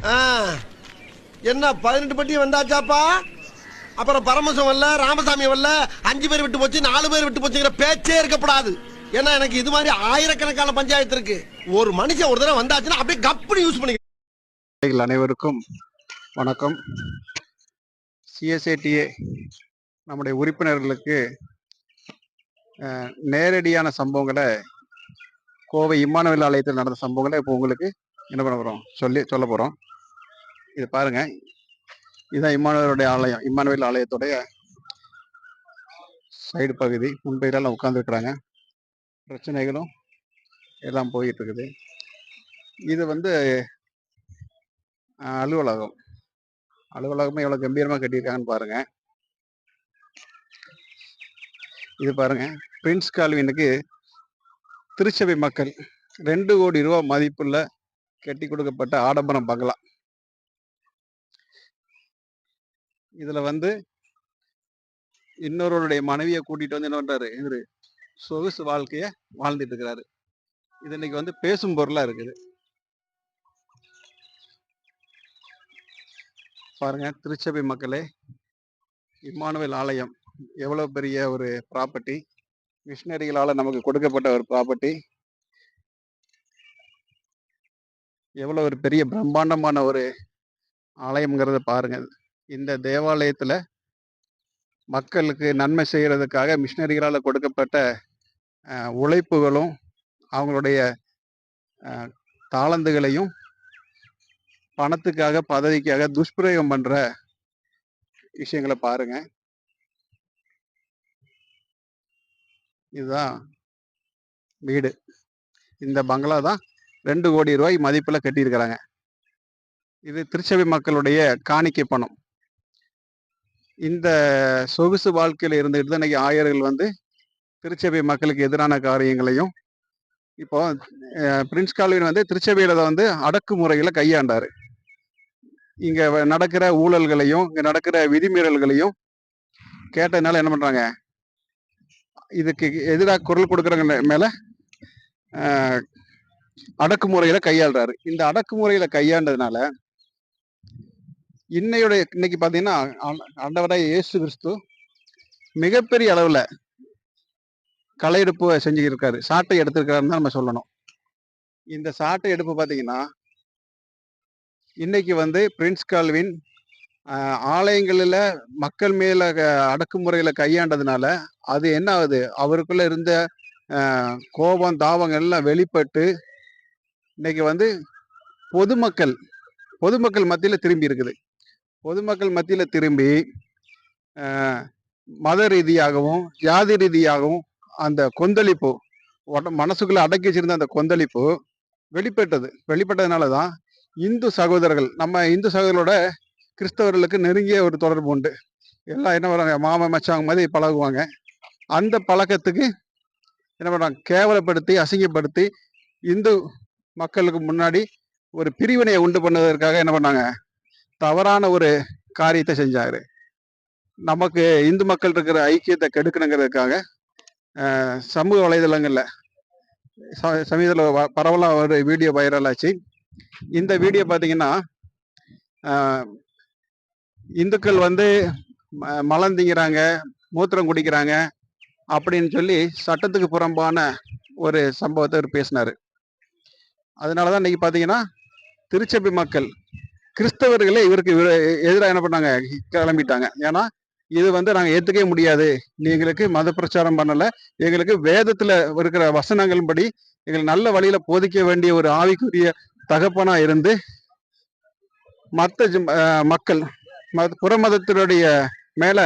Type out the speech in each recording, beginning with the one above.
ஆ, என்ன 18 பட்டி வந்தாச்சாப்பா? அப்புறம் பரமசம் வரல, ராமசாமி வரல, 5 பேர் விட்டு போச்சு, 4 பேர் விட்டு போச்சுங்கிற பேச்சே இருக்கப்படாது. ஏன்னா எனக்கு இது மாதிரி ஆயிரக்கணக்கான பஞ்சாயத்து இருக்கு. ஒரு மனுஷன் ஒரு தடவை வந்தாச்சுன்னா அப்படியே கப்புனு யூஸ் பண்ணி. அனைவருக்கும் வணக்கம். சிஎஸ்ஏடிஏ நம்முடைய உறுப்பினர்களுக்கு நேரடியான சம்பவங்களை, கோவை இம்மானுவேல் ஆலயத்தில் நடந்த சம்பவங்களை இப்போ உங்களுக்கு என்ன பண்ண போகிறோம் சொல்ல போகிறோம். இது பாருங்க, இதுதான் இம்மானுவேல் ஆலயத்துடைய சைடு பகுதி. முன்பையிலாம் உட்காந்துருக்குறாங்க, பிரச்சனைகளும் எல்லாம் போயிட்டு இருக்குது. இது வந்து அலுவலகமே எவ்வளோ கம்பீரமாக கட்டியிருக்காங்கன்னு பாருங்க. இது பாருங்க, பிரின்ஸ் கால்வினுக்கு திருச்சபை மக்கள் 2 கோடி ரூபாய் மதிப்புள்ள கட்டி கொடுக்கப்பட்ட ஆடம்பரம் பங்களா. இதுல வந்து இன்னொருவருடைய மனைவியை கூட்டிட்டு வந்து என்ன பண்றாரு, இவரு சொகுசு வாழ்க்கைய வாழ்ந்துட்டு இருக்கிறாரு. இது இன்னைக்கு வந்து பேசும் பொருளா இருக்குது. பாருங்க, திருச்சபை மக்களே, இம்மானுவேல் ஆலயம் எவ்வளவு பெரிய ஒரு ப்ராப்பர்ட்டி, மிஷினரிகளால நமக்கு கொடுக்கப்பட்ட ஒரு ப்ராப்பர்ட்டி, எவ்வளவு ஒரு பெரிய பிரம்மாண்டமான ஒரு ஆலயம்ங்கிறத பாருங்க. இந்த தேவாலயத்துல மக்களுக்கு நன்மை செய்யறதுக்காக மிஷினரிகளால் கொடுக்கப்பட்ட உழைப்புகளும் அவங்களுடைய தாளந்துகளையும் பணத்துக்காக பதவிக்காக துஷ்பிரயோகம் பண்ற விஷயங்களை பாருங்க. இதுதான் வீடு. இந்த பங்களா தான் 2 கோடி ரூபாய் மதிப்புல கட்டியிருக்கிறாங்க. இது திருச்சபை மக்களுடைய காணிக்கை பணம். இந்த சொகுசு வாழ்க்கையில இருந்துட்டு தான் இன்னைக்கு ஆயர்கள் வந்து திருச்சபை மக்களுக்கு எதிரான காரியங்களையும், இப்போ பிரின்ஸ் கால்வின் வந்து திருச்சபையில வந்து அடக்குமுறைகளை கையாண்டாரு. இங்க நடக்கிற ஊழல்களையும், இங்க நடக்கிற விதிமீறல்களையும் கேட்டதுனால என்ன பண்றாங்க, இதுக்கு எதிராக குரல் கொடுக்கறவங்க மேல அடக்குமுறையில கையாளுறாரு. இந்த அடக்குமுறையில கையாண்டதுனால இன்னைக்கு பாத்தீங்கன்னா ஆண்டவராய் இயேசு கிறிஸ்து மிகப்பெரிய அளவுல களையெடுப்பு செஞ்சுருக்காரு, சாட்டை எடுத்திருக்காருன்னு தான் நம்ம சொல்லணும். இந்த சாட்டை எடுப்பு பாத்தீங்கன்னா இன்னைக்கு வந்து பிரின்ஸ் கால்வின் ஆலயங்களில் மக்கள் மேல அடக்குமுறையில கையாண்டதுனால அது என்ன ஆகுது, அவருக்குள்ள இருந்த கோபம் தாபங்கள் எல்லாம் வெளிப்பட்டு இன்னைக்கு வந்து பொதுமக்கள் மத்தியில திரும்பி இருக்குது. பொதுமக்கள் மத்தியில திரும்பி மத ரீதியாகவும் ஜாதி ரீதியாகவும் அந்த கொந்தளிப்பு, மனசுக்குள்ள அடக்கி வச்சிருந்த அந்த கொந்தளிப்பு வெளிப்பட்டதுனாலதான் நம்ம இந்து சகோதரர்களோட கிறிஸ்தவர்களுக்கு நெருங்கிய ஒரு தொடர்பு உண்டு. எல்லாம் என்ன பண்ணுறாங்க, மாம மச்சாங்க மாதிரி பழகுவாங்க. அந்த பழக்கத்துக்கு என்ன பண்ணுறாங்க, கேவலப்படுத்தி அசிங்கப்படுத்தி இந்து மக்களுக்கு முன்னாடி ஒரு பிரிவினையை உண்டு பண்ணுவதற்காக என்ன பண்ணாங்க, தவறான ஒரு காரியத்தை செஞ்சாரு. நமக்கு இந்து மக்கள் இருக்கிற ஐக்கியத்தை கெடுக்கணுங்கிறதுக்காக சமூக வலைதளங்கள்ல சமீபத்தில் பரவலாக ஒரு வீடியோ வைரல் ஆச்சு. இந்த வீடியோ பார்த்தீங்கன்னா இந்துக்கள் வந்து மலம் திங்கிறாங்க, மூத்திரம் குடிக்கிறாங்க அப்படின்னு சொல்லி சட்டத்துக்கு புறம்பான ஒரு சம்பவத்தை அவர் பேசினாரு. அதனாலதான் இன்னைக்கு பாத்தீங்கன்னா திருச்சபை மக்கள், கிறிஸ்தவர்களே இவருக்கு எதிராக என்ன பண்ணாங்க, கிளம்பிட்டாங்க. ஏன்னா இது வந்து நாங்க ஏத்துக்கவே முடியாது, நீ எங்களுக்கு மத பிரச்சாரம் பண்ணல, எங்களுக்கு வேதத்துல இருக்கிற வசனங்கள் படி எங்களுக்கு நல்ல வழியில போதிக்க வேண்டிய ஒரு ஆவிக்குரிய தகப்பனா இருந்து மற்ற மக்கள் புறமதத்தினுடைய மேல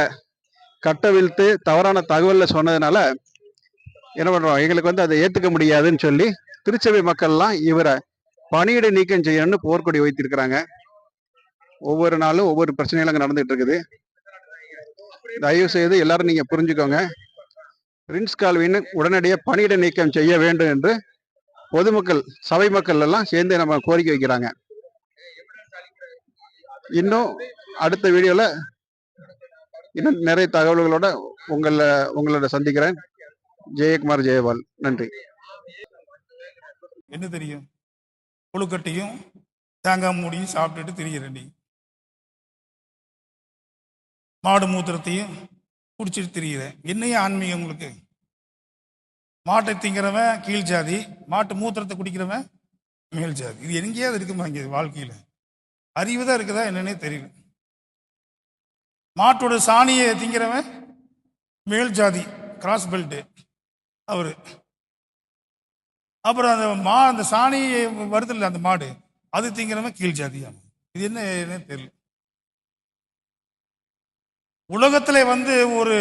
கட்டவிழ்த்து தவறான தகவல்ல சொன்னதுனால என்ன பண்றோம், எங்களுக்கு வந்து அதை ஏத்துக்க முடியாதுன்னு சொல்லி திருச்சபை மக்கள்லாம் இவரை பணியிடை நீக்கம் செய்யணும்னு போர்க்கொடி வைத்திருக்கிறாங்க. ஒவ்வொரு நாளும் ஒவ்வொரு பிரச்சனைகள் அங்கே நடந்துட்டு இருக்குது. தயவு செய்து எல்லாரும் நீங்க புரிஞ்சுக்கோங்க, பிரின்ஸ் கால்வின் உடனடியாக பணியிடை நீக்கம் செய்ய வேண்டும் என்று பொதுமக்கள், சபை மக்கள் எல்லாம் சேர்ந்து நம்ம கோரிக்கை வைக்கிறாங்க. இன்னும் அடுத்த வீடியோல இன்னும் நிறைய தகவல்களோட உங்களோட சந்திக்கிறேன். ஜெயக்குமார் ஜெயபால். நன்றி. என்ன தெரியும், புழுக்கட்டையும் தேங்காய் மூடியும் சாப்பிட்டுட்டு திரிகிறேன். நீ மாடு மூத்திரத்தையும் குடிச்சிட்டு திரிகிறேன். என்னையும் ஆன்மீகம் உங்களுக்கு? மாட்டை திங்கிறவன் கீழ் ஜாதி, மாட்டு மூத்திரத்தை குடிக்கிறவன் மேல் ஜாதி. இது எங்கேயாவது இருக்குமா இங்கே வாழ்க்கையில்? அறிவு தான் இருக்குதா என்னன்னே தெரியல. மாட்டோட சாணியை திங்கிறவன் மேல் ஜாதி, கிராஸ் பெல்ட்டு அவரு. அப்புறம் அந்த சாணியை வருதில்ல அந்த மாடு, அது திங்கிறவன் கீழ் ஜாதியா. இது என்ன தெரியல. உலகத்துல ஒரு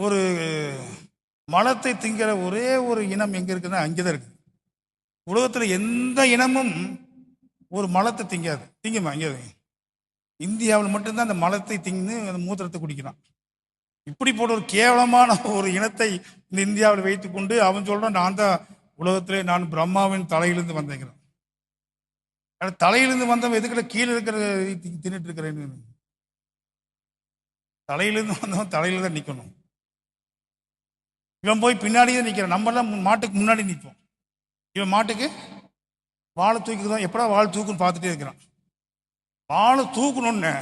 ஒரு மலத்தை திங்கிற ஒரே ஒரு இனம் எங்க இருக்குன்னா அங்கேதான் இருக்கு. உலகத்துல எந்த இனமும் ஒரு மலத்தை திங்காது. திங்குமா? அங்கே இந்தியாவில் மட்டும்தான் அந்த மலத்தை திங்கு அந்த மூத்திரத்தை குடிக்கிறான். இப்படி போட்ட ஒரு கேவலமான ஒரு இனத்தை இந்த இந்தியாவில் வைத்துக்கொண்டு அவன் சொல்றான், நான் தான் உலகத்திலே நான் பிரம்மாவின் தலையிலிருந்து வந்தேங்கிறான். தலையிலிருந்து வந்தவன் எதுக்குள்ள கீழே இருக்கிற தின்னுட்டு இருக்கிறேன்னு? தலையிலிருந்து வந்தவன் தலையில தான் நிற்கணும். இவன் போய் பின்னாடியே நிற்கிறான். நம்மளாம் மாட்டுக்கு முன்னாடி நிற்போம். இவன் மாட்டுக்கு வாழை தூக்கிதான், எப்படா வாழை தூக்குன்னு பார்த்துட்டே இருக்கிறான். வாழை தூக்கணும்னு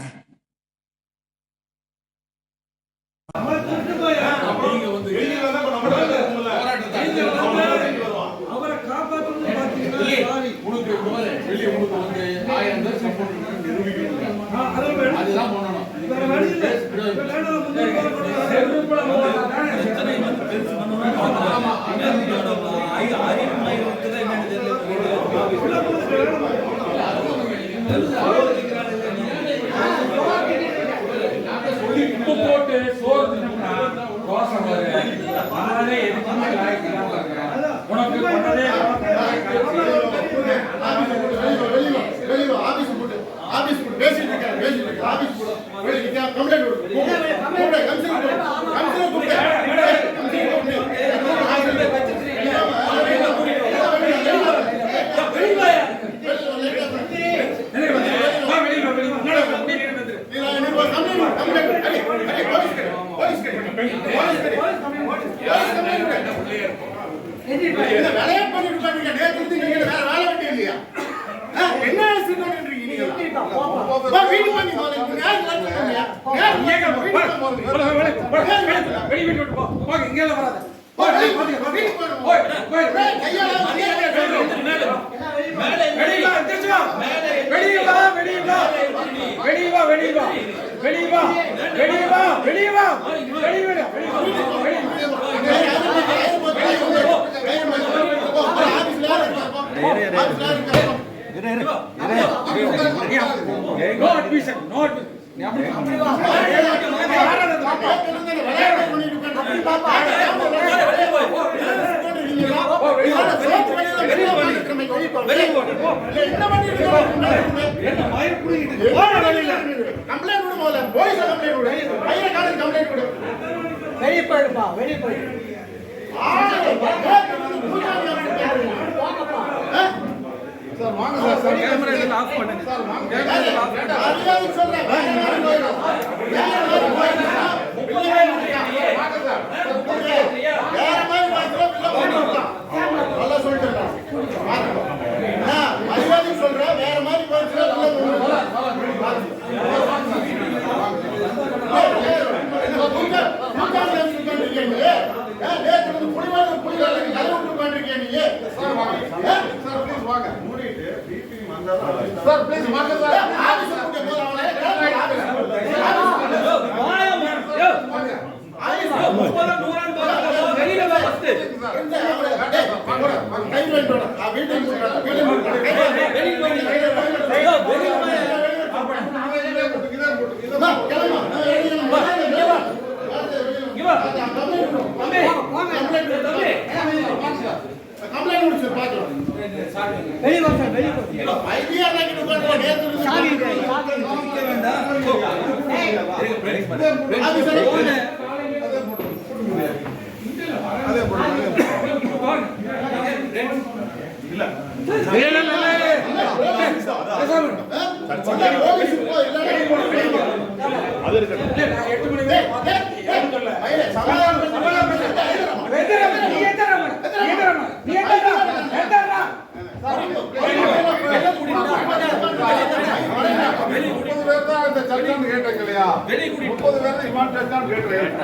தான் கேட்டேன் இல்லையா? 30 பேர் இமான் டெஸ்ட் தான் கேட்டேன்.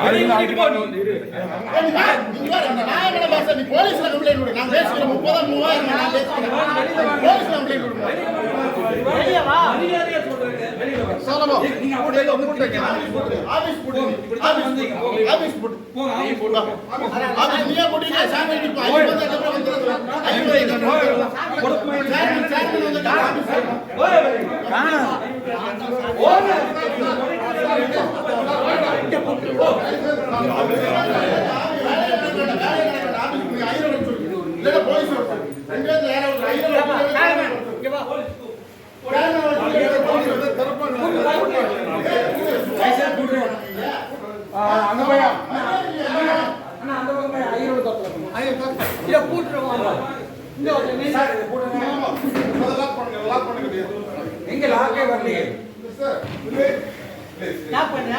நீ போலீஸ்ல கம்ப்ளைண்ட் கொடு. நான் பேசுறேன் 30,000 நான் பேசுறேன். போலீஸ்ல கம்ப்ளைண்ட் கொடு. வெளிய வா. மரியாதையா சொல்றேன். வெளிய வா. சொல்லமா. நீங்க அப்படியே கூட்டங்க. ஆபீஸ் போடு. ஆபீஸ் போடு. போங்க ஆபீஸ் போடு. ஆபீஸ் நீயே போடிங்க. சாமி நீ பாய் வந்து அப்புறம் வந்துறது. காணா. ஓடு. எங்க லாக்கே வரலையே சார் லாக் பண்ணு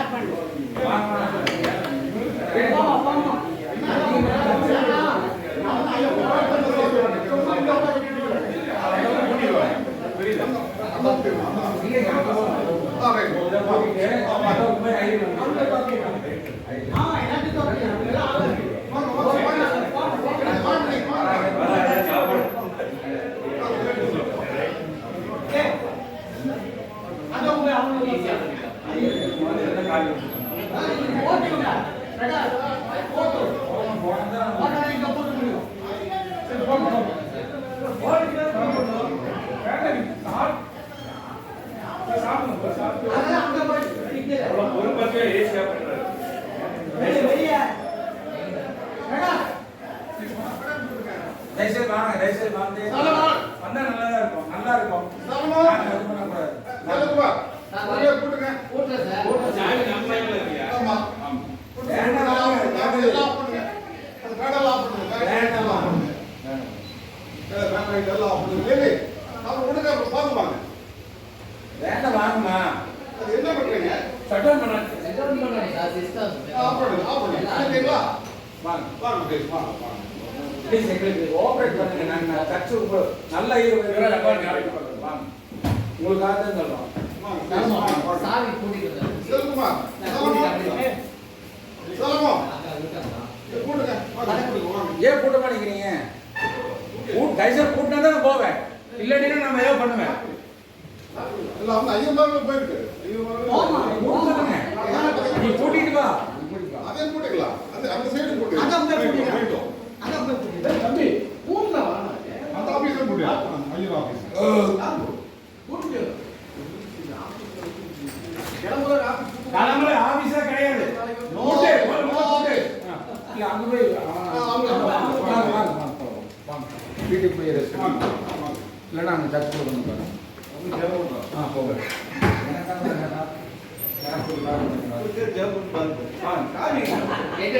ஏன் கூட்ட மாட்டேங்கிறீங்க? கைசர் கூட்டினா தான் போவேன், இல்லைன்னா நம்ம ஏதோ பண்ணுவேன். நீ கூட்டிட்டு வா, அதே போட்டுக்கலாம். அந்த சைடு போட்டு தம்பி கூட்டல வா. அந்த ஆபீஸ்ல போட்டு ஐயோ ஆபீஸ் கிளம்புற ஆபீஸா கிடையாது. நோட்டே நோட்டே இல்ல அங்க போய் வீட்டுக்கு போய் ரெஸ்ட் இல்லைன்னா அங்கே சர்ச் போகணும். போங்க எங்க